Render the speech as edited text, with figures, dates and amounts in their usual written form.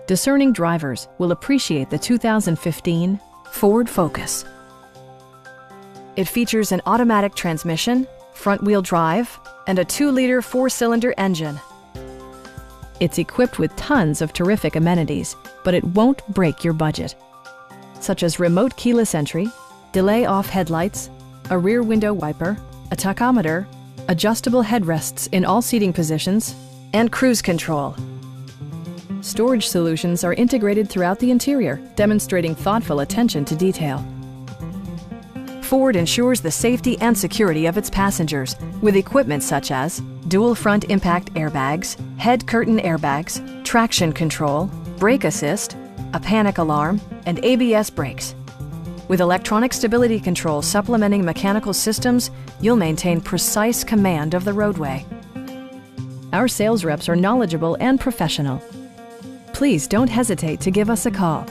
Discerning drivers will appreciate the 2015 Ford Focus. It features an automatic transmission, front-wheel drive, and a 2-liter 4-cylinder engine. It's equipped with tons of terrific amenities, but it won't break your budget, such as remote keyless entry, delay-off headlights, a rear window wiper, a tachometer, adjustable headrests in all seating positions, and cruise control. Storage solutions are integrated throughout the interior, demonstrating thoughtful attention to detail. Ford ensures the safety and security of its passengers with equipment such as dual front impact airbags, head curtain airbags, traction control, brake assist, a panic alarm, and ABS brakes. With electronic stability control supplementing mechanical systems, you'll maintain precise command of the roadway. Our sales reps are knowledgeable and professional. Please don't hesitate to give us a call.